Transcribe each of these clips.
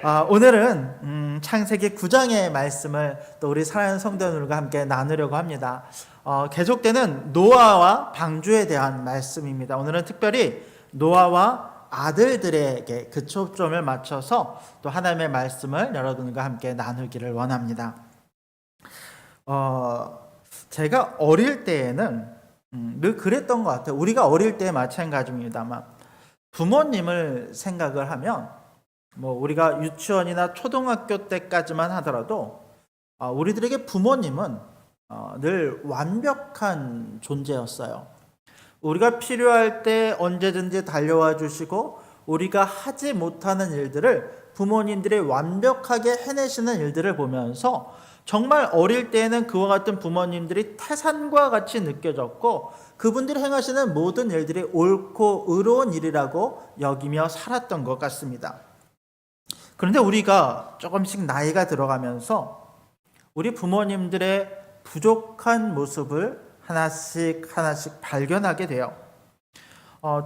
오늘은 창세기 9장의 말씀을 또 우리 사랑하는 성도들과 함께 나누려고 합니다. 계속되는 노아와 방주에 대한 말씀입니다. 오늘은 특별히 노아와 아들들에게 그 초점을 맞춰서 또 하나님의 말씀을 여러분과 함께 나누기를 원합니다. 제가 어릴 때에는 늘 그랬던 것 같아요. 우리가 어릴 때 마찬가지입니다만 부모님을 생각을 하면 우리가 유치원이나 초등학교 때까지만 하더라도 우리들에게 부모님은 늘 완벽한 존재였어요. 우리가 필요할 때 언제든지 달려와 주시고 우리가 하지 못하는 일들을 부모님들이 완벽하게 해내시는 일들을 보면서 정말 어릴 때에는 그와 같은 부모님들이 태산과 같이 느껴졌고 그분들이 행하시는 모든 일들이 옳고 의로운 일이라고 여기며 살았던 것 같습니다. 그런데 우리가 조금씩 나이가 들어가면서 우리 부모님들의 부족한 모습을 하나씩 발견하게 돼요.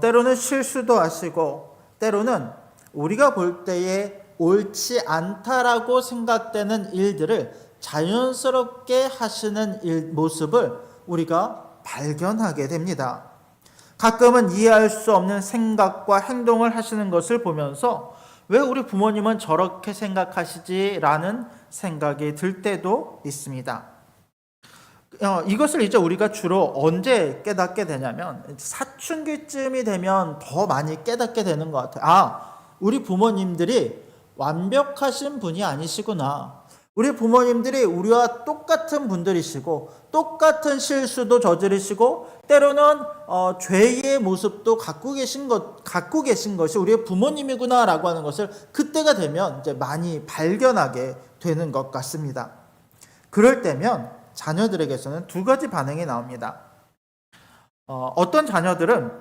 때로는 실수도 하시고 때로는 우리가 볼 때에 옳지 않다라고 생각되는 일들을 자연스럽게 하시는 모습을 우리가 발견하게 됩니다. 가끔은 이해할 수 없는 생각과 행동을 하시는 것을 보면서 왜 우리 부모님은 저렇게 생각하시지라는 생각이 들 때도 있습니다. 이것을 이제 우리가 주로 언제 깨닫게 되냐면 사춘기쯤이 되면 더 많이 깨닫게 되는 것 같아요. 우리 부모님들이 완벽하신 분이 아니시구나. 우리 부모님들이 우리와 똑같은 분들이시고 똑같은 실수도 저지르시고 때로는 죄의 모습도 갖고 계신 것이 우리의 부모님이구나라고 하는 것을 그때가 되면 이제 많이 발견하게 되는 것 같습니다. 그럴 때면 자녀들에게서는 두 가지 반응이 나옵니다. 어떤 자녀들은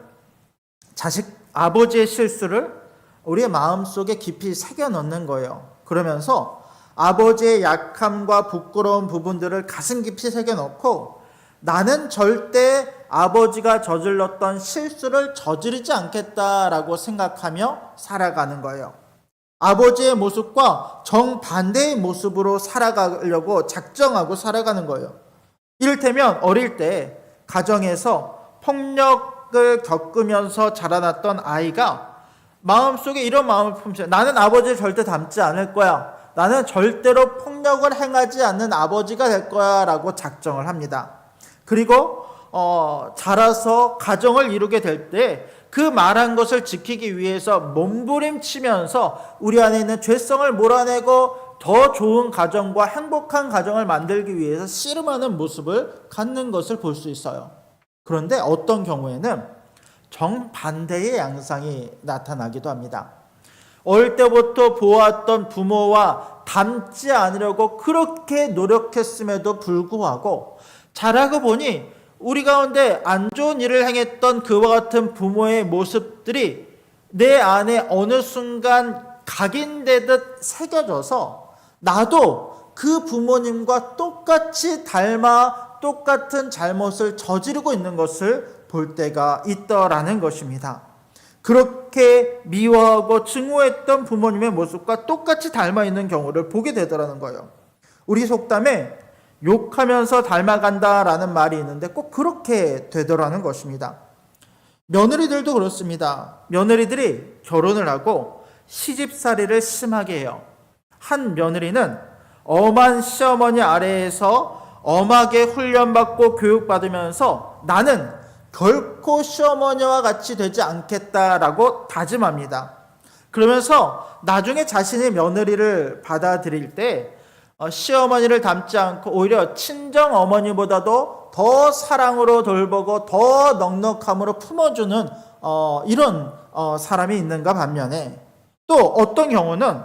아버지의 실수를 우리의 마음속에 깊이 새겨 넣는 거예요. 그러면서 아버지의 약함과 부끄러운 부분들을 가슴 깊이 새겨넣고 나는 절대 아버지가 저질렀던 실수를 저지르지 않겠다라고 생각하며 살아가는 거예요. 아버지의 모습과 정반대의 모습으로 살아가려고 작정하고 살아가는 거예요. 이를테면 어릴 때 가정에서 폭력을 겪으면서 자라났던 아이가 마음속에 이런 마음을 품죠. 나는 아버지를 절대 닮지 않을 거야. 나는 절대로 폭력을 행하지 않는 아버지가 될 거야 라고 작정을 합니다. 그리고 자라서 가정을 이루게 될 때 그 말한 것을 지키기 위해서 몸부림치면서 우리 안에 있는 죄성을 몰아내고 더 좋은 가정과 행복한 가정을 만들기 위해서 씨름하는 모습을 갖는 것을 볼 수 있어요. 그런데 어떤 경우에는 정반대의 양상이 나타나기도 합니다. 어릴 때부터 보았던 부모와 닮지 않으려고 그렇게 노력했음에도 불구하고 자라고 보니 우리 가운데 안 좋은 일을 행했던 그와 같은 부모의 모습들이 내 안에 어느 순간 각인되듯 새겨져서 나도 그 부모님과 똑같이 닮아 똑같은 잘못을 저지르고 있는 것을 볼 때가 있더라는 것입니다. 그렇게 미워하고 증오했던 부모님의 모습과 똑같이 닮아 있는 경우를 보게 되더라는 거예요. 우리 속담에 욕하면서 닮아간다라는 말이 있는데 꼭 그렇게 되더라는 것입니다. 며느리들도 그렇습니다. 며느리들이 결혼을 하고 시집살이를 심하게 해요. 한 며느리는 엄한 시어머니 아래에서 엄하게 훈련받고 교육받으면서 나는 결코 시어머니와 같이 되지 않겠다라고 다짐합니다. 그러면서 나중에 자신의 며느리를 받아들일 때 시어머니를 닮지 않고 오히려 친정 어머니보다도 더 사랑으로 돌보고 더 넉넉함으로 품어주는 이런 사람이 있는가 반면에 또 어떤 경우는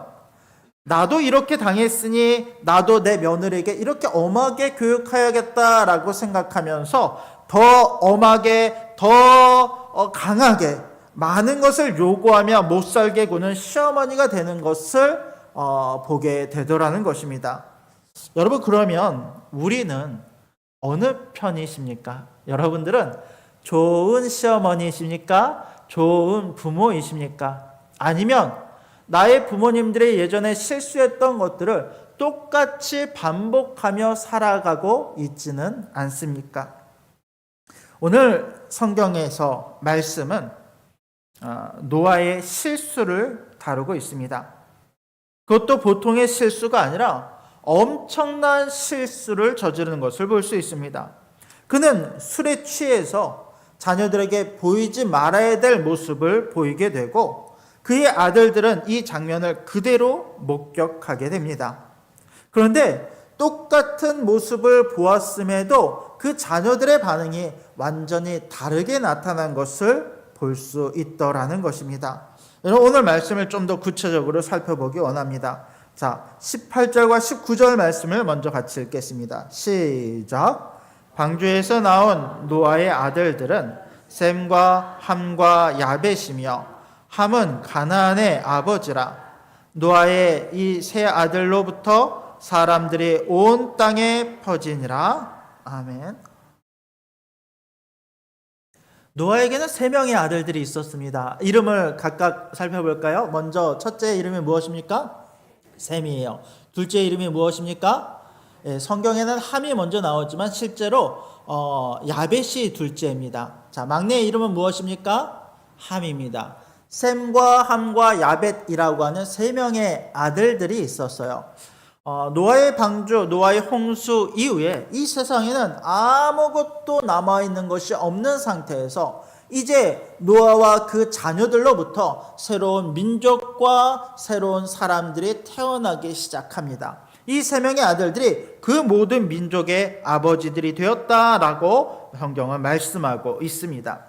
나도 이렇게 당했으니 나도 내 며느리에게 이렇게 엄하게 교육해야겠다라고 생각하면서 더 엄하게 더 강하게 많은 것을 요구하며 못살게 구는 시어머니가 되는 것을 보게 되더라는 것입니다. 여러분, 그러면 우리는 어느 편이십니까? 여러분들은 좋은 시어머니이십니까? 좋은 부모이십니까? 아니면 나의 부모님들이 예전에 실수했던 것들을 똑같이 반복하며 살아가고 있지는 않습니까? 오늘 성경에서 말씀은 노아의 실수를 다루고 있습니다. 그것도 보통의 실수가 아니라 엄청난 실수를 저지르는 것을 볼 수 있습니다. 그는 술에 취해서 자녀들에게 보이지 말아야 될 모습을 보이게 되고 그의 아들들은 이 장면을 그대로 목격하게 됩니다. 그런데 똑같은 모습을 보았음에도 그 자녀들의 반응이 완전히 다르게 나타난 것을 볼 수 있더라는 것입니다. 여러분, 오늘 말씀을 좀 더 구체적으로 살펴보기 원합니다. 자, 18절과 19절 말씀을 먼저 같이 읽겠습니다. 시작. 방주에서 나온 노아의 아들들은 셈과 함과 야벳이며 함은 가나안의 아버지라. 노아의 이 세 아들로부터 사람들이 온 땅에 퍼지니라. 아멘. 노아에게는 세 명의 아들들이 있었습니다. 이름을 각각 살펴볼까요? 먼저 첫째 이름이 무엇입니까? 셈이에요. 둘째 이름이 무엇입니까? 성경에는 함이 먼저 나오지만 실제로 야벳이 둘째입니다. 자, 막내 이름은 무엇입니까? 함입니다. 셈과 함과 야벳이라고 하는 세 명의 아들들이 있었어요. 노아의 방주, 노아의 홍수 이후에 이 세상에는 아무것도 남아있는 것이 없는 상태에서 이제 노아와 그 자녀들로부터 새로운 민족과 새로운 사람들이 태어나기 시작합니다. 이 세 명의 아들들이 그 모든 민족의 아버지들이 되었다라고 성경은 말씀하고 있습니다.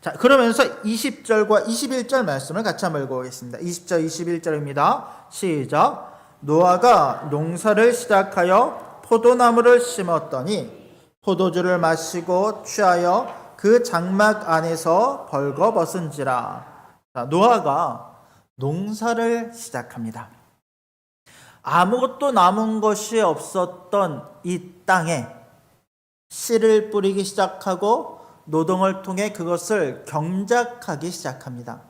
자, 그러면서 20절과 21절 말씀을 같이 한번 읽어보겠습니다. 20절, 21절입니다. 시작. 노아가 농사를 시작하여 포도나무를 심었더니 포도주를 마시고 취하여 그 장막 안에서 벌거벗은지라. 자, 노아가 농사를 시작합니다. 아무것도 남은 것이 없었던 이 땅에 씨를 뿌리기 시작하고 노동을 통해 그것을 경작하기 시작합니다.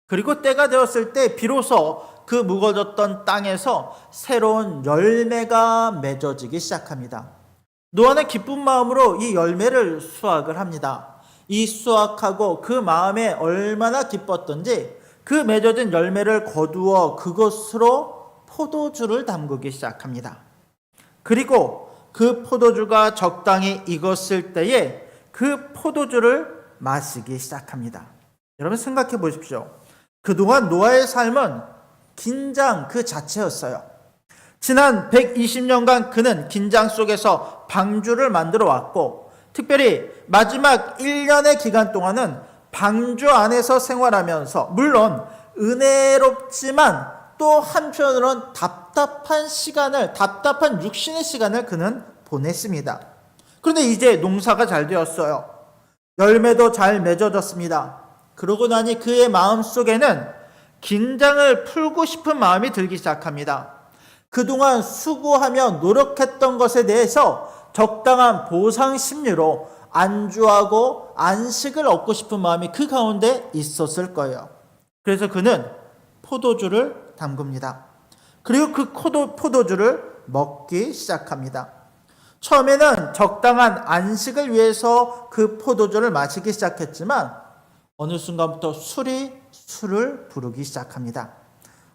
그리고 때가 되었을 때 비로소 그 묵어졌던 땅에서 새로운 열매가 맺어지기 시작합니다. 노아는 기쁜 마음으로 이 열매를 수확을 합니다. 이 수확하고 그 마음에 얼마나 기뻤던지 그 맺어진 열매를 거두어 그것으로 포도주를 담그기 시작합니다. 그리고 그 포도주가 적당히 익었을 때에 그 포도주를 마시기 시작합니다. 여러분 생각해 보십시오. 그동안 노아의 삶은 긴장 그 자체였어요. 지난 120년간 그는 긴장 속에서 방주를 만들어 왔고 특별히 마지막 1년의 기간 동안은 방주 안에서 생활하면서 물론 은혜롭지만 또 한편으로는 답답한 육신의 시간을 그는 보냈습니다. 그런데 이제 농사가 잘 되었어요. 열매도 잘 맺어졌습니다. 그러고 나니 그의 마음속에는 긴장을 풀고 싶은 마음이 들기 시작합니다. 그동안 수고하며 노력했던 것에 대해서 적당한 보상 심리로 안주하고 안식을 얻고 싶은 마음이 그 가운데 있었을 거예요. 그래서 그는 포도주를 담급니다. 그리고 그 포도주를 먹기 시작합니다. 처음에는 적당한 안식을 위해서 그 포도주를 마시기 시작했지만 어느 순간부터 술을 부르기 시작합니다.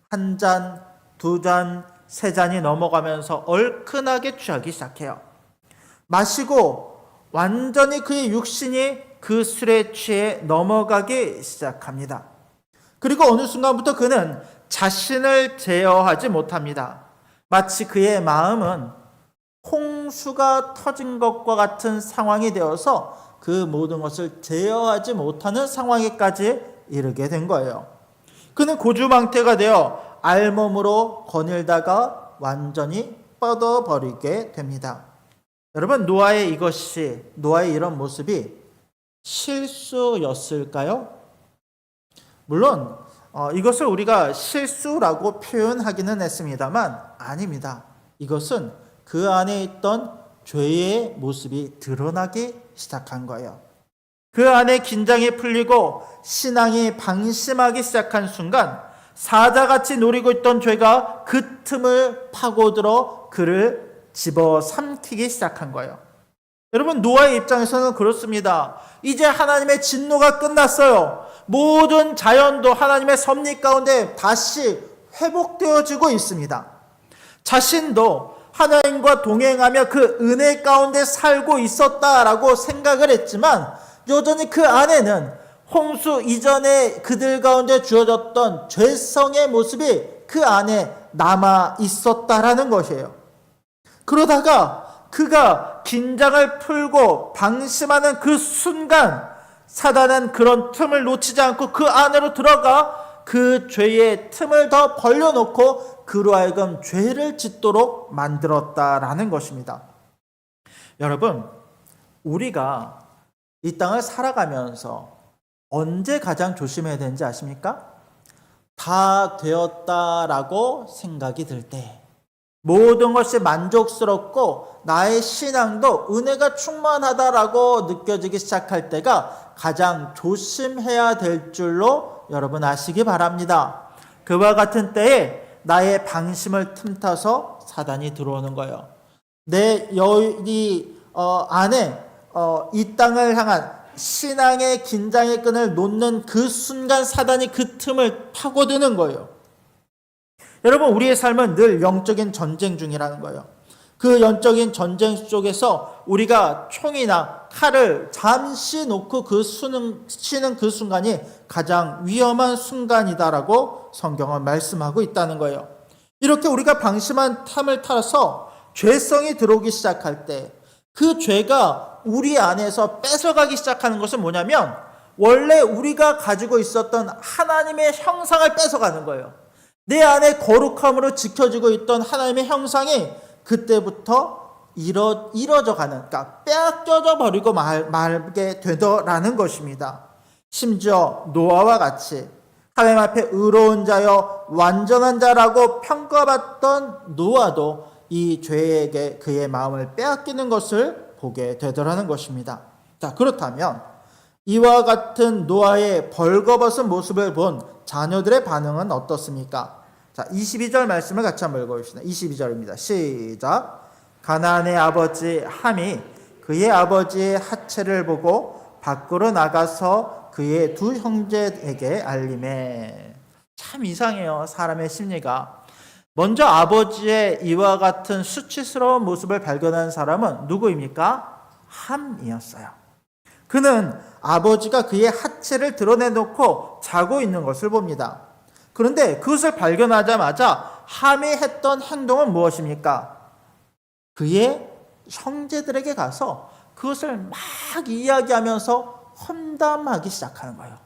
한 잔, 두 잔, 세 잔이 넘어가면서 얼큰하게 취하기 시작해요. 마시고 완전히 그의 육신이 그 술에 취해 넘어가기 시작합니다. 그리고 어느 순간부터 그는 자신을 제어하지 못합니다. 마치 그의 마음은 홍수가 터진 것과 같은 상황이 되어서 그 모든 것을 제어하지 못하는 상황에까지 이르게 된 거예요. 그는 고주망태가 되어 알몸으로 거닐다가 완전히 뻗어버리게 됩니다. 여러분, 노아의 이런 모습이 실수였을까요? 물론 이것을 우리가 실수라고 표현하기는 했습니다만 아닙니다. 이것은 그 안에 있던 죄의 모습이 드러나기 시작한 거예요. 그 안에 긴장이 풀리고 신앙이 방심하기 시작한 순간 사자같이 노리고 있던 죄가 그 틈을 파고들어 그를 집어삼키기 시작한 거예요. 여러분, 노아의 입장에서는 그렇습니다. 이제 하나님의 진노가 끝났어요. 모든 자연도 하나님의 섭리 가운데 다시 회복되어지고 있습니다. 자신도 하나님과 동행하며 그 은혜 가운데 살고 있었다라고 생각을 했지만 여전히 그 안에는 홍수 이전에 그들 가운데 주어졌던 죄성의 모습이 그 안에 남아 있었다라는 것이에요. 그러다가 그가 긴장을 풀고 방심하는 그 순간 사단은 그런 틈을 놓치지 않고 그 안으로 들어가 그 죄의 틈을 더 벌려놓고 그로 하여금 죄를 짓도록 만들었다라는 것입니다. 여러분, 우리가 이 땅을 살아가면서 언제 가장 조심해야 되는지 아십니까? 다 되었다라고 생각이 들 때, 모든 것이 만족스럽고 나의 신앙도 은혜가 충만하다라고 느껴지기 시작할 때가 가장 조심해야 될 줄로 여러분 아시기 바랍니다. 그와 같은 때에 나의 방심을 틈타서 사단이 들어오는 거예요. 내 안에 이 땅을 향한 신앙의 긴장의 끈을 놓는 그 순간 사단이 그 틈을 파고드는 거예요. 여러분, 우리의 삶은 늘 영적인 전쟁 중이라는 거예요. 그 영적인 전쟁 속에서 우리가 총이나 칼을 잠시 놓고 쉬는 그 순간이 가장 위험한 순간이다라고 성경은 말씀하고 있다는 거예요. 이렇게 우리가 방심한 탐을 타서 죄성이 들어오기 시작할 때 그 죄가 우리 안에서 뺏어가기 시작하는 것은 뭐냐면 원래 우리가 가지고 있었던 하나님의 형상을 뺏어가는 거예요. 내 안에 거룩함으로 지켜지고 있던 하나님의 형상이 그때부터 이뤄져 가는, 그러니까 빼앗겨져 버리고 말게 되더라는 것입니다. 심지어 노아와 같이 하나님 앞에 의로운 자여 완전한 자라고 평가받던 노아도 이 죄에게 그의 마음을 빼앗기는 것을 보게 되더라는 것입니다. 자, 그렇다면 이와 같은 노아의 벌거벗은 모습을 본 자녀들의 반응은 어떻습니까? 자, 22절 말씀을 같이 한번 읽어봅시다. 22절입니다. 시작. 가나안의 아버지 함이 그의 아버지의 하체를 보고 밖으로 나가서 그의 두 형제에게 알림해. 참 이상해요, 사람의 심리가. 먼저 아버지의 이와 같은 수치스러운 모습을 발견한 사람은 누구입니까? 함이었어요. 그는 아버지가 그의 하체를 드러내놓고 자고 있는 것을 봅니다. 그런데 그것을 발견하자마자 함이 했던 행동은 무엇입니까? 그의 형제들에게 가서 그것을 막 이야기하면서 험담하기 시작하는 거예요.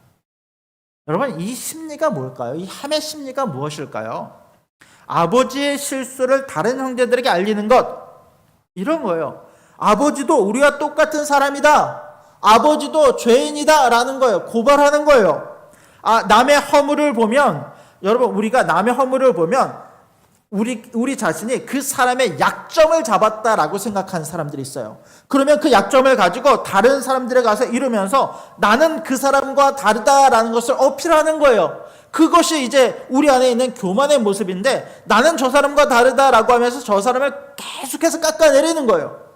여러분, 이 심리가 뭘까요? 이 함의 심리가 무엇일까요? 아버지의 실수를 다른 형제들에게 알리는 것, 이런 거예요. 아버지도 우리와 똑같은 사람이다, 아버지도 죄인이다 라는 거예요. 고발하는 거예요. 남의 허물을 보면, 여러분, 우리가 남의 허물을 보면 우리 자신이 그 사람의 약점을 잡았다라고 생각하는 사람들이 있어요. 그러면 그 약점을 가지고 다른 사람들에 가서 이러면서 나는 그 사람과 다르다라는 것을 어필하는 거예요. 그것이 이제 우리 안에 있는 교만의 모습인데, 나는 저 사람과 다르다라고 하면서 저 사람을 계속해서 깎아내리는 거예요.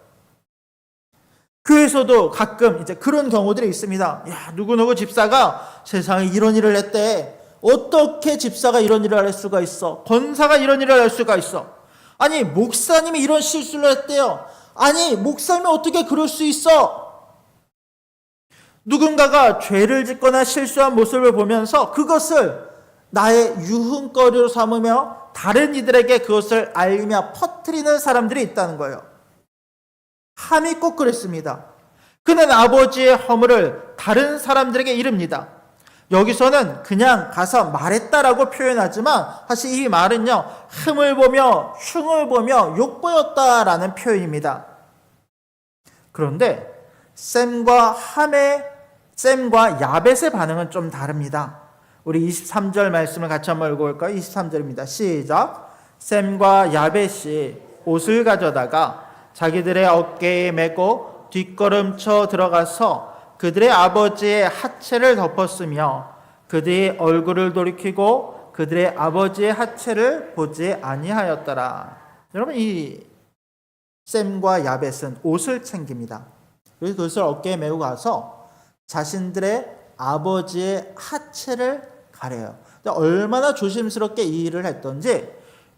교회에서도 가끔 이제 그런 경우들이 있습니다. 야, 누구누구 집사가 세상에 이런 일을 했대. 어떻게 집사가 이런 일을 할 수가 있어? 권사가 이런 일을 할 수가 있어? 아니, 목사님이 이런 실수를 했대요. 아니, 목사님이 어떻게 그럴 수 있어? 누군가가 죄를 짓거나 실수한 모습을 보면서 그것을 나의 유흥거리로 삼으며 다른 이들에게 그것을 알리며 퍼뜨리는 사람들이 있다는 거예요. 함이 꼭 그랬습니다. 그는 아버지의 허물을 다른 사람들에게 이릅니다. 여기서는 그냥 가서 말했다라고 표현하지만 사실 이 말은요, 흠을 보며 흉을 보며 욕보였다라는 표현입니다. 그런데 셈과 야벳의 반응은 좀 다릅니다. 우리 23절 말씀을 같이 한번 읽어볼까요? 23절입니다. 시작. 셈과 야벳이 옷을 가져다가 자기들의 어깨에 메고 뒷걸음쳐 들어가서 그들의 아버지의 하체를 덮었으며 그들의 얼굴을 돌이키고 그들의 아버지의 하체를 보지 아니하였더라. 여러분, 이 셈과 야벳은 옷을 챙깁니다. 그래서 그것을 어깨에 메고 가서 자신들의 아버지의 하체를 가려요. 얼마나 조심스럽게 이 일을 했던지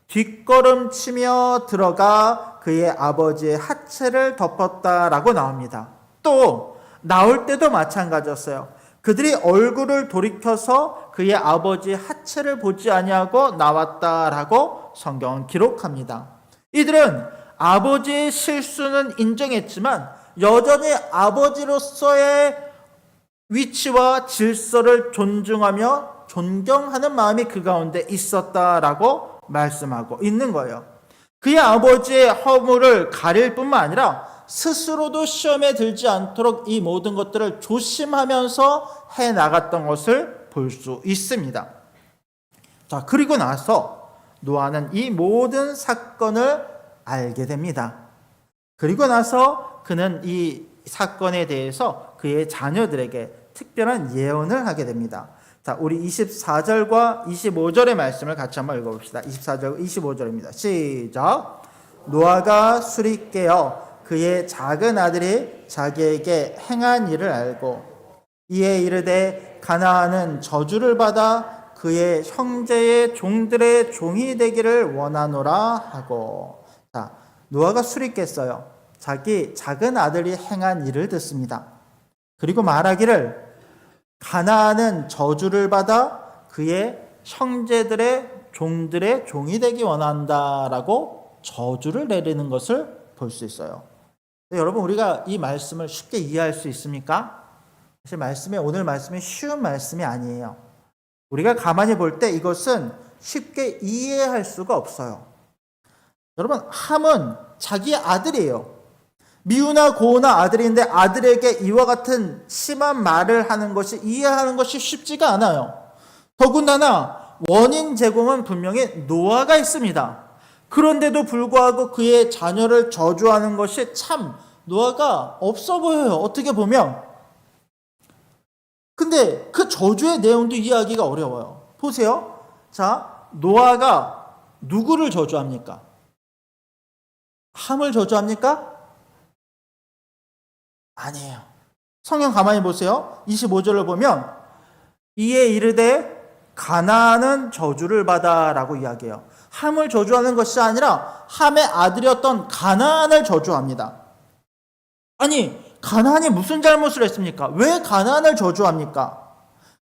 뒷걸음치며 들어가 그의 아버지의 하체를 덮었다라고 나옵니다. 또 나올 때도 마찬가지였어요. 그들이 얼굴을 돌이켜서 그의 아버지의 하체를 보지 아니하고 나왔다라고 성경은 기록합니다. 이들은 아버지의 실수는 인정했지만 여전히 아버지로서의 위치와 질서를 존중하며 존경하는 마음이 그 가운데 있었다라고 말씀하고 있는 거예요. 그의 아버지의 허물을 가릴 뿐만 아니라 스스로도 시험에 들지 않도록 이 모든 것들을 조심하면서 해나갔던 것을 볼 수 있습니다. 자, 그리고 나서 노아는 이 모든 사건을 알게 됩니다. 그리고 나서 그는 이 사건에 대해서 그의 자녀들에게 특별한 예언을 하게 됩니다. 자, 우리 24절과 25절의 말씀을 같이 한번 읽어봅시다. 24절, 25절입니다. 시작. 노아가 술이 깨어 그의 작은 아들이 자기에게 행한 일을 알고 이에 이르되 가나안은 저주를 받아 그의 형제의 종들의 종이 되기를 원하노라 하고. 자, 노아가 술이 깼어요. 자기 작은 아들이 행한 일을 듣습니다. 그리고 말하기를 가나안은 저주를 받아 그의 형제들의 종들의 종이 되기 원한다라고 저주를 내리는 것을 볼 수 있어요. 여러분, 우리가 이 말씀을 쉽게 이해할 수 있습니까? 사실 오늘 말씀이 쉬운 말씀이 아니에요. 우리가 가만히 볼 때 이것은 쉽게 이해할 수가 없어요. 여러분, 함은 자기 아들이에요. 미우나 고우나 아들인데 아들에게 이와 같은 심한 말을 하는 것이 이해하는 것이 쉽지가 않아요. 더군다나 원인 제공은 분명히 노아가 있습니다. 그런데도 불구하고 그의 자녀를 저주하는 것이 참 노아가 없어 보여요. 어떻게 보면. 근데 그 저주의 내용도 이해하기가 어려워요. 보세요. 자, 노아가 누구를 저주합니까? 함을 저주합니까? 아니에요. 성경 가만히 보세요. 25절을 보면 이에 이르되 가나안은 저주를 받아라고 이야기해요. 함을 저주하는 것이 아니라 함의 아들이었던 가나안을 저주합니다. 아니, 가나안이 무슨 잘못을 했습니까? 왜 가나안을 저주합니까?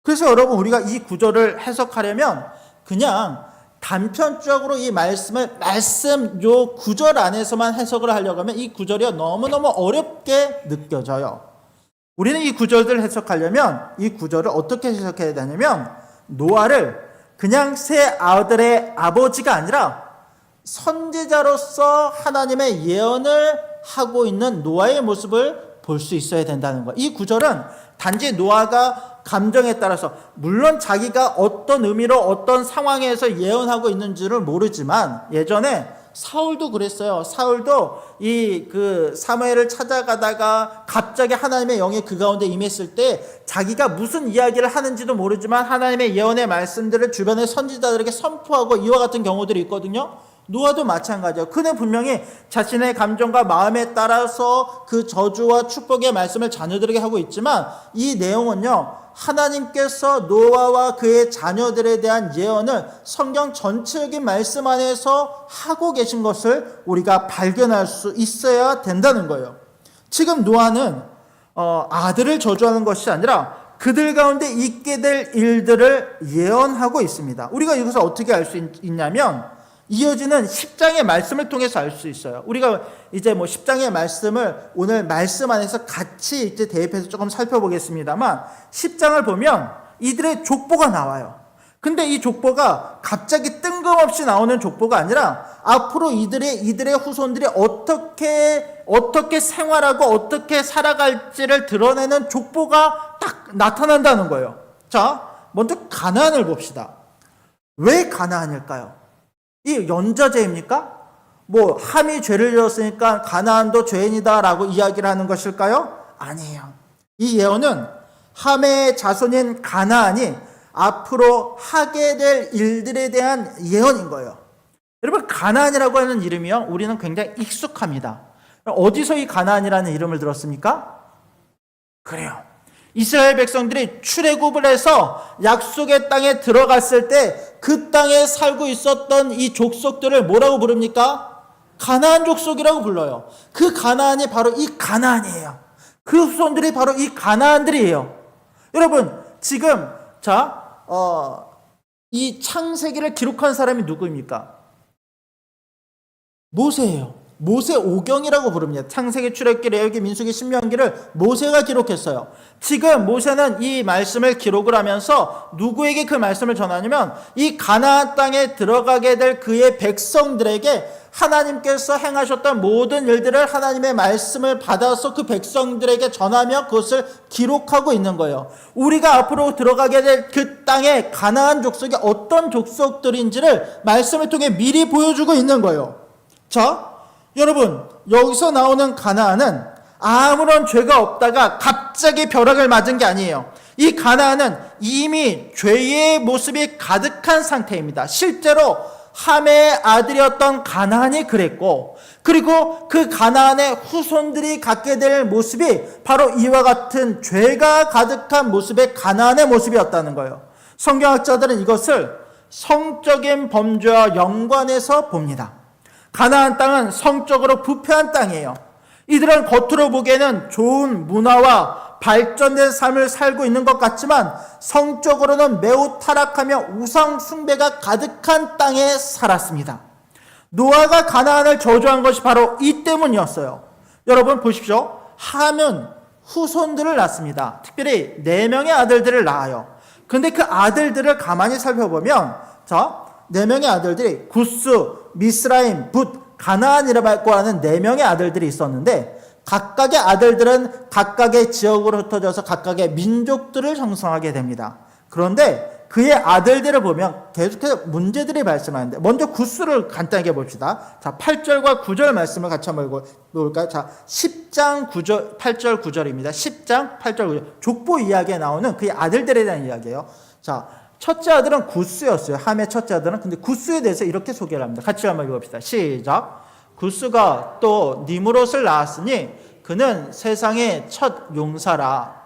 그래서 여러분, 우리가 이 구절을 해석하려면 그냥 단편적으로 이 요 구절 안에서만 해석을 하려고 하면 이 구절이 너무너무 어렵게 느껴져요. 우리는 이 구절을 해석하려면 이 구절을 어떻게 해석해야 되냐면 노아를 그냥 세 아들의 아버지가 아니라 선지자로서 하나님의 예언을 하고 있는 노아의 모습을 볼 수 있어야 된다는 거예요. 이 구절은 단지 노아가 감정에 따라서 물론 자기가 어떤 의미로 어떤 상황에서 예언하고 있는지를 모르지만 예전에 사울도 그랬어요. 사울도 사무엘을 찾아가다가 갑자기 하나님의 영이 그 가운데 임했을 때 자기가 무슨 이야기를 하는지도 모르지만 하나님의 예언의 말씀들을 주변의 선지자들에게 선포하고 이와 같은 경우들이 있거든요. 노아도 마찬가지예요. 그는 분명히 자신의 감정과 마음에 따라서 그 저주와 축복의 말씀을 자녀들에게 하고 있지만 이 내용은요, 하나님께서 노아와 그의 자녀들에 대한 예언을 성경 전체적인 말씀 안에서 하고 계신 것을 우리가 발견할 수 있어야 된다는 거예요. 지금 노아는 아들을 저주하는 것이 아니라 그들 가운데 있게 될 일들을 예언하고 있습니다. 우리가 이것을 어떻게 알 수 있냐면 이어지는 10장의 말씀을 통해서 알 수 있어요. 우리가 이제 10장의 말씀을 오늘 말씀 안에서 같이 이제 대입해서 조금 살펴보겠습니다만 10장을 보면 이들의 족보가 나와요. 근데 이 족보가 갑자기 뜬금없이 나오는 족보가 아니라 앞으로 이들의 후손들이 어떻게 생활하고 어떻게 살아갈지를 드러내는 족보가 딱 나타난다는 거예요. 자, 먼저 가나안을 봅시다. 왜 가나안일까요? 이 연좌제입니까? 함이 죄를 지었으니까 가나안도 죄인이다라고 이야기를 하는 것일까요? 아니에요. 이 예언은 함의 자손인 가나안이 앞으로 하게 될 일들에 대한 예언인 거예요. 여러분, 가나안이라고 하는 이름이요, 우리는 굉장히 익숙합니다. 어디서 이 가나안이라는 이름을 들었습니까? 그래요. 이스라엘 백성들이 출애굽을 해서 약속의 땅에 들어갔을 때 그 땅에 살고 있었던 이 족속들을 뭐라고 부릅니까? 가나안 족속이라고 불러요. 그 가나안이 바로 이 가나안이에요. 그 후손들이 바로 이 가나안들이에요. 여러분, 지금 이 창세기를 기록한 사람이 누구입니까? 모세예요. 모세 오경이라고 부릅니다. 창세기, 출애굽기, 레위기, 민수기, 신명기를 모세가 기록했어요. 지금 모세는 이 말씀을 기록을 하면서 누구에게 그 말씀을 전하냐면 이 가나안 땅에 들어가게 될 그의 백성들에게 하나님께서 행하셨던 모든 일들을 하나님의 말씀을 받아서 그 백성들에게 전하며 그것을 기록하고 있는 거예요. 우리가 앞으로 들어가게 될 그 땅에 가나안 족속이 어떤 족속들인지를 말씀을 통해 미리 보여주고 있는 거예요. 자, 여러분, 여기서 나오는 가나안은 아무런 죄가 없다가 갑자기 벼락을 맞은 게 아니에요. 이 가나안은 이미 죄의 모습이 가득한 상태입니다. 실제로 함의 아들이었던 가나안이 그랬고, 그리고 그 가나안의 후손들이 갖게 될 모습이 바로 이와 같은 죄가 가득한 모습의 가나안의 모습이었다는 거예요. 성경학자들은 이것을 성적인 범죄와 연관해서 봅니다. 가나안 땅은 성적으로 부패한 땅이에요. 이들은 겉으로 보기에는 좋은 문화와 발전된 삶을 살고 있는 것 같지만 성적으로는 매우 타락하며 우상 숭배가 가득한 땅에 살았습니다. 노아가 가나안을 저주한 것이 바로 이 때문이었어요. 여러분 보십시오. 함은 후손들을 낳습니다. 특별히 4명의 아들들을 낳아요. 그런데 그 아들들을 가만히 살펴보면 4명의 아들들이 구스, 미스라임, 붓, 가나안이라고 하는 4명의 아들들이 있었는데 각각의 아들들은 각각의 지역으로 흩어져서 각각의 민족들을 형성하게 됩니다. 그런데 그의 아들들을 보면 계속해서 문제들이 발생하는데 먼저 구스를 간단하게 봅시다. 자, 8절과 9절 말씀을 같이 한번 볼까요? 자, 10장 9절, 8절 9절입니다. 10장 8절 9절. 족보 이야기에 나오는 그의 아들들에 대한 이야기예요. 자, 첫째 아들은 구스였어요. 함의 첫째 아들은. 근데 구스에 대해서 이렇게 소개를 합니다. 같이 한번 읽어봅시다. 시작. 구스가 또 니므롯을 낳았으니 그는 세상의 첫 용사라.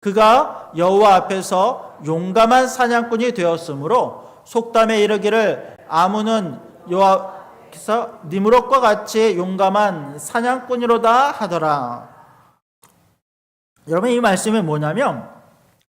그가 여호와 앞에서 용감한 사냥꾼이 되었으므로 속담에 이르기를 아문은 여호와께서 니므롯과 같이 용감한 사냥꾼이로다 하더라. 여러분, 이 말씀이 뭐냐면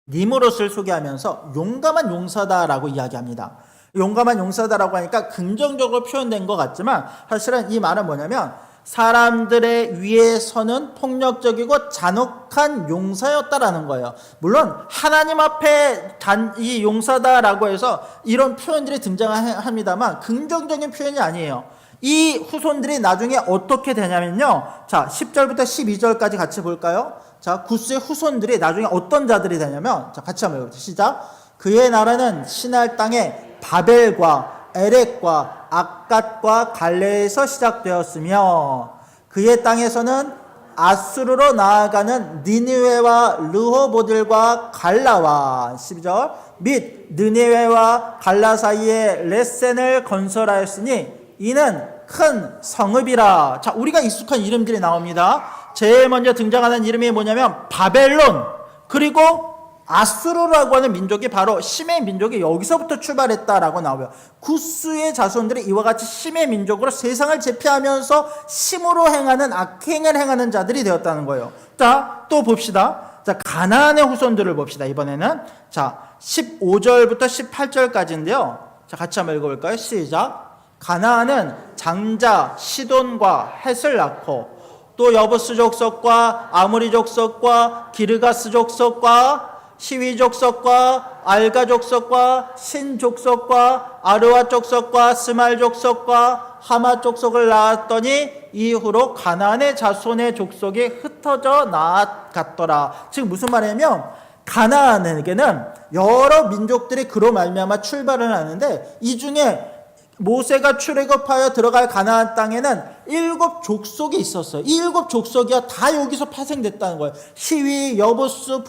니므롯을 소개하면서 용감한 용사다라고 이야기합니다. 용감한 용사다라고 하니까 긍정적으로 표현된 것 같지만 사실은 이 말은 뭐냐면 사람들의 위에 서는 폭력적이고 잔혹한 용사였다라는 거예요. 물론 하나님 앞에 이 용사다라고 해서 이런 표현들이 등장합니다만 긍정적인 표현이 아니에요. 이 후손들이 나중에 어떻게 되냐면요. 자, 10절부터 12절까지 같이 볼까요? 자, 구스의 후손들이 나중에 어떤 자들이 되냐면, 자, 같이 한번 해보세요. 시작. 그의 나라는 시날 땅에 바벨과 에렉과 악갓과 갈레에서 시작되었으며 그의 땅에서는 아수르로 나아가는 니느웨와 르호보들과 갈라와 12절 및 느네웨와 갈라 사이에 레센을 건설하였으니 이는 큰 성읍이라. 자, 우리가 익숙한 이름들이 나옵니다. 제일 먼저 등장하는 이름이 뭐냐면 바벨론, 그리고 아수르라고 하는 민족이 바로 심의 민족이 여기서부터 출발했다라고 나와요. 구스의 자손들이 이와 같이 심의 민족으로 세상을 제패하면서 심으로 행하는 악행을 행하는 자들이 되었다는 거예요. 자, 또 봅시다. 자, 가나안의 후손들을 봅시다. 이번에는 자, 15절부터 18절까지인데요. 자, 같이 한번 읽어볼까요? 시작. 가나안은 장자 시돈과 헷을 낳고 또 여부스 족속과 아모리 족속과 기르가스 족속과 시위 족속과 알가 족속과 신 족속과 아르와 족속과 스말 족속과 하마 족속을 낳았더니 이후로 가나안의 자손의 족속이 흩어져 나아갔더라. 즉 무슨 말이냐면 가나안에게는 여러 민족들이 그로 말미암아 출발을 하는데 이 중에 모세가 출애굽하여 들어갈 가나안 땅에는 7 족속이 있었어요. 이 7 족속이야 다 여기서 파생됐다는 거예요. 시위, 여보스,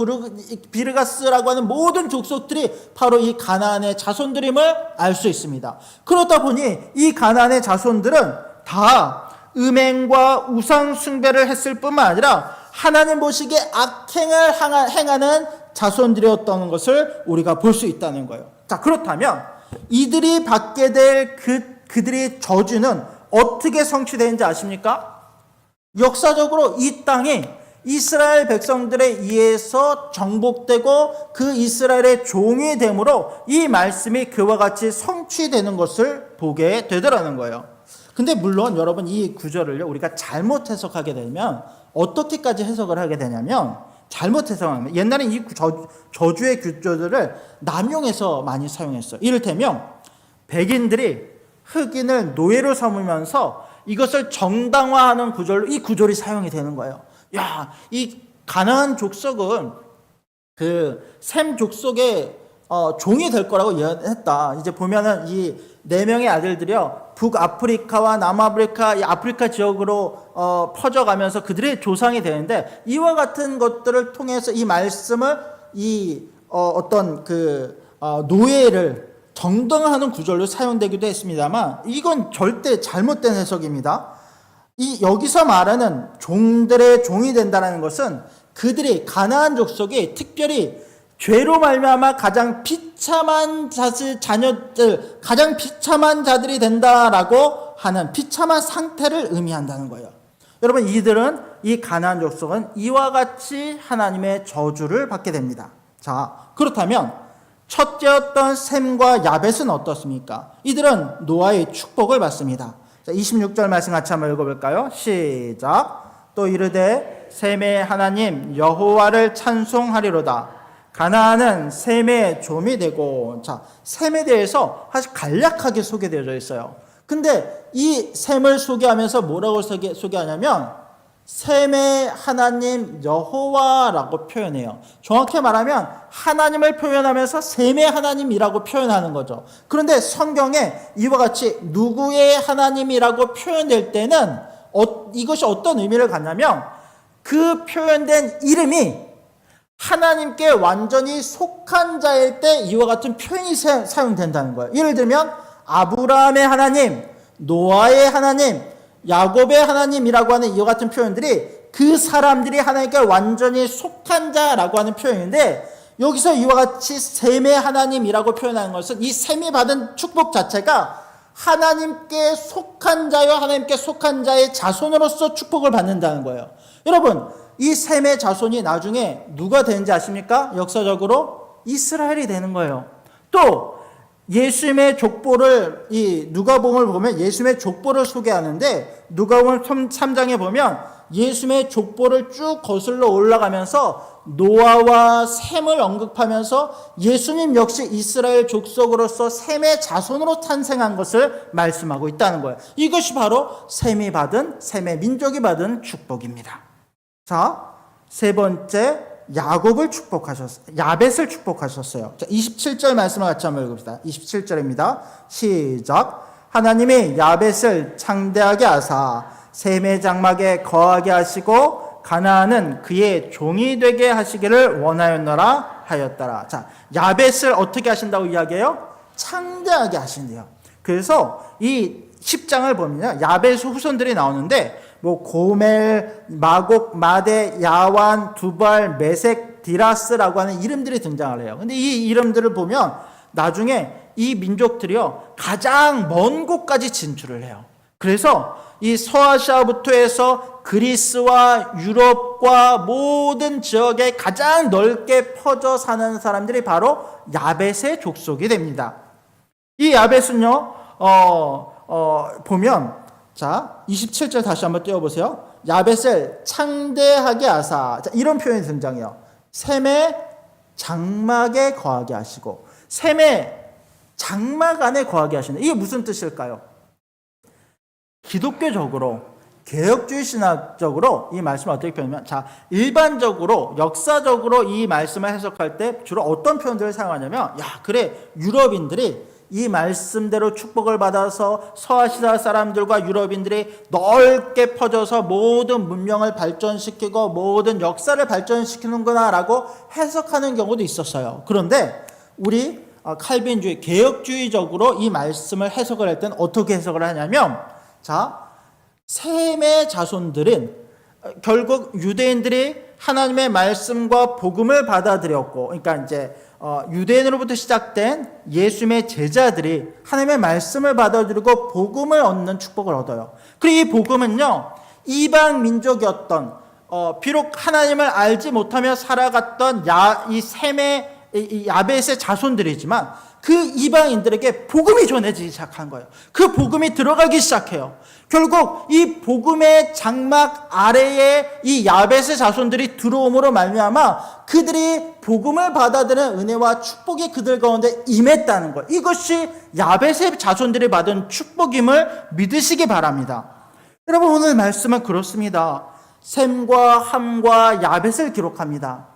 비르가스라고 하는 모든 족속들이 바로 이 가나안의 자손들임을 알 수 있습니다. 그렇다 보니 이 가나안의 자손들은 다 음행과 우상 숭배를 했을 뿐만 아니라 하나님 보시기에 악행을 행하는 자손들이었다는 것을 우리가 볼 수 있다는 거예요. 자, 그렇다면 이들이 받게 될 그들의 저주는 어떻게 성취되는지 아십니까? 역사적으로 이 땅이 이스라엘 백성들에 의해서 정복되고 그 이스라엘의 종이 되므로 이 말씀이 그와 같이 성취되는 것을 보게 되더라는 거예요. 근데 물론 여러분 이 구절을요 우리가 잘못 해석하게 되면 어떻게까지 해석을 하게 되냐면 잘못 해석하면 옛날에 이 저주의 구절들을 남용해서 많이 사용했어요. 이를테면 백인들이 흑인을 노예로 삼으면서 이것을 정당화하는 구절로 이 구절이 사용이 되는 거예요. 야, 이 가나안 족속은 그 셈 족속의 종이 될 거라고 예언했다. 이제 보면은 이 4명의 아들들이요 북아프리카와 남아프리카, 이 아프리카 지역으로 퍼져가면서 그들의 조상이 되는데 이와 같은 것들을 통해서 이 말씀을 이 어떤 그 노예를 정당화하는 구절로 사용되기도 했습니다만 이건 절대 잘못된 해석입니다. 이 여기서 말하는 종들의 종이 된다는 것은 그들이 가나안 족속이 특별히 죄로 말미암아 가장 비참한 자녀들, 가장 비참한 자들이 된다라고 하는 비참한 상태를 의미한다는 거예요. 여러분 이들은 이 가나안 족속은 이와 같이 하나님의 저주를 받게 됩니다. 자, 그렇다면 첫째였던 셈과 야벳은 어떻습니까? 이들은 노아의 축복을 받습니다. 자, 26절 말씀 같이 한번 읽어볼까요? 시작. 또 이르되 셈의 하나님 여호와를 찬송하리로다. 가나안은 셈의 좀이 되고, 자, 셈에 대해서 사실 간략하게 소개되어져 있어요. 근데 이 셈을 소개하면서 뭐라고 소개하냐면 셈의 하나님 여호와라고 표현해요. 정확히 말하면 하나님을 표현하면서 셈의 하나님이라고 표현하는 거죠. 그런데 성경에 이와 같이 누구의 하나님이라고 표현될 때는 이것이 어떤 의미를 갖냐면 그 표현된 이름이 하나님께 완전히 속한 자일 때 이와 같은 표현이 사용된다는 거예요. 예를 들면 아브라함의 하나님, 노아의 하나님, 야곱의 하나님이라고 하는 이와 같은 표현들이 그 사람들이 하나님께 완전히 속한 자라고 하는 표현인데 여기서 이와 같이 셈의 하나님이라고 표현하는 것은 이 셈이 받은 축복 자체가 하나님께 속한 자와 하나님께 속한 자의 자손으로서 축복을 받는다는 거예요. 여러분 이 셈의 자손이 나중에 누가 되는지 아십니까? 역사적으로 이스라엘이 되는 거예요. 또 예수님의 족보를 이 누가복음을 보면 예수님의 족보를 소개하는데 누가복음 3장에 보면 예수님의 족보를 쭉 거슬러 올라가면서 노아와 셈을 언급하면서 예수님 역시 이스라엘 족속으로서 셈의 자손으로 탄생한 것을 말씀하고 있다는 거예요. 이것이 바로 셈의 민족이 받은 축복입니다. 자, 세 번째 야벳을 축복하셨어요. 자, 27절 말씀을 같이 한번 읽읍시다. 27절입니다. 시작. 하나님이 야벳을 창대하게 하사 셈의 장막에 거하게 하시고 가나안은 그의 종이 되게 하시기를 원하였노라 하였더라. 자, 야벳을 어떻게 하신다고 이야기해요? 창대하게 하신대요. 그래서 이 10장을 보면 야벳 후손들이 나오는데 뭐 고멜, 마곡, 마데, 야완, 두발, 메색, 디라스라고 하는 이름들이 등장을 해요. 근데 이 이름들을 보면 나중에 이 민족들이요 가장 먼 곳까지 진출을 해요. 그래서 이 서아시아부터 해서 그리스와 유럽과 모든 지역에 가장 넓게 퍼져 사는 사람들이 바로 야벳의 족속이 됩니다. 이 야벳은요 보면 자, 27절 다시 한번 띄워보세요. 야벳을 창대하게 하사. 자, 이런 표현이 등장해요. 셈의 장막에 거하게 하시고. 셈의 장막 안에 거하게 하시는. 이게 무슨 뜻일까요? 기독교적으로, 개혁주의 신학적으로 이 말씀을 어떻게 표현하면, 자, 일반적으로, 역사적으로 이 말씀을 해석할 때 주로 어떤 표현들을 사용하냐면, 야, 그래, 유럽인들이 이 말씀대로 축복을 받아서 서아시아 사람들과 유럽인들이 넓게 퍼져서 모든 문명을 발전시키고 모든 역사를 발전시키는구나라고 해석하는 경우도 있었어요. 그런데 우리 칼빈주의, 개혁주의적으로 이 말씀을 해석을 할 때는 어떻게 해석을 하냐면, 자, 셈의 자손들은 결국 유대인들이 하나님의 말씀과 복음을 받아들였고, 그러니까 이제 유대인으로부터 시작된 예수님의 제자들이 하나님의 말씀을 받아들이고 복음을 얻는 축복을 얻어요. 그리고 이 복음은요, 이방 민족이었던 비록 하나님을 알지 못하며 살아갔던 이 셈의 이 야벳의 자손들이지만 그 이방인들에게 복음이 전해지기 시작한 거예요. 그 복음이 들어가기 시작해요. 결국 이 복음의 장막 아래에 이 야벳의 자손들이 들어옴으로 말미암아 그들이 복음을 받아들이는 은혜와 축복이 그들 가운데 임했다는 거예요. 이것이 야벳의 자손들이 받은 축복임을 믿으시기 바랍니다. 여러분, 오늘 말씀은 그렇습니다. 셈과 함과 야벳을 기록합니다.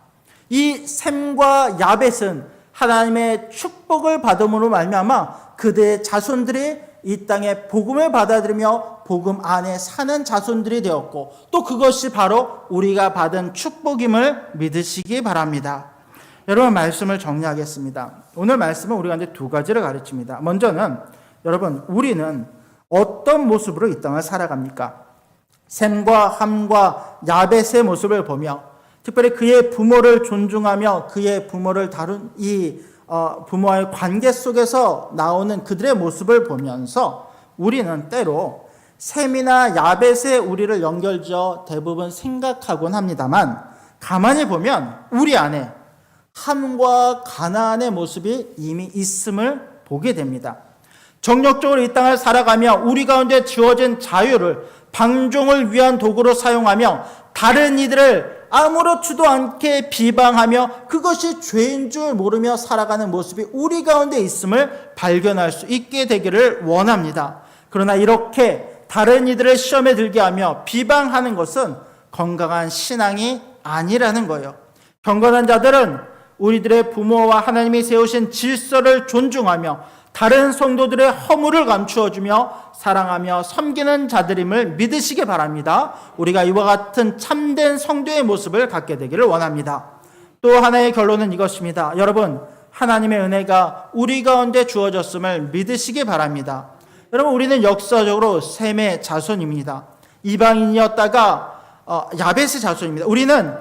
이 셈과 야벳은 하나님의 축복을 받음으로 말미암아 그들의 자손들이 이 땅에 복음을 받아들이며 복음 안에 사는 자손들이 되었고, 또 그것이 바로 우리가 받은 축복임을 믿으시기 바랍니다. 여러분, 말씀을 정리하겠습니다. 오늘 말씀은 우리가 이제 두 가지를 가르칩니다. 먼저는 여러분, 우리는 어떤 모습으로 이 땅을 살아갑니까? 셈과 함과 야벳의 모습을 보며, 특별히 그의 부모를 존중하며 그의 부모를 다룬 이 부모와의 관계 속에서 나오는 그들의 모습을 보면서 우리는 때로 셈이나 야벳의 우리를 연결지어 대부분 생각하곤 합니다만, 가만히 보면 우리 안에 함과 가나안의 모습이 이미 있음을 보게 됩니다. 정력적으로 이 땅을 살아가며 우리 가운데 주어진 자유를 방종을 위한 도구로 사용하며 다른 이들을 아무렇지도 않게 비방하며 그것이 죄인 줄 모르며 살아가는 모습이 우리 가운데 있음을 발견할 수 있게 되기를 원합니다. 그러나 이렇게 다른 이들을 시험에 들게 하며 비방하는 것은 건강한 신앙이 아니라는 거예요. 경건한 자들은 우리들의 부모와 하나님이 세우신 질서를 존중하며 다른 성도들의 허물을 감추어주며 사랑하며 섬기는 자들임을 믿으시기 바랍니다. 우리가 이와 같은 참된 성도의 모습을 갖게 되기를 원합니다. 또 하나의 결론은 이것입니다. 여러분, 하나님의 은혜가 우리 가운데 주어졌음을 믿으시기 바랍니다. 여러분, 우리는 역사적으로 셈의 자손입니다. 이방인이었다가 야벳의 자손입니다. 우리는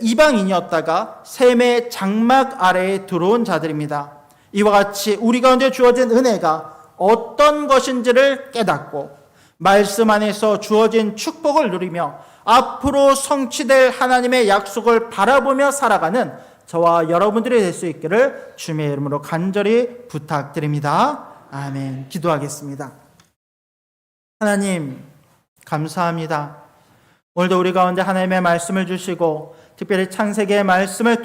이방인이었다가 셈의 장막 아래에 들어온 자들입니다. 이와 같이 우리 가운데 주어진 은혜가 어떤 것인지를 깨닫고 말씀 안에서 주어진 축복을 누리며 앞으로 성취될 하나님의 약속을 바라보며 살아가는 저와 여러분들이 될 수 있기를 주님의 이름으로 간절히 부탁드립니다. 아멘. 기도하겠습니다. 하나님, 감사합니다. 오늘도 우리 가운데 하나님의 말씀을 주시고 특별히 창세기의 말씀을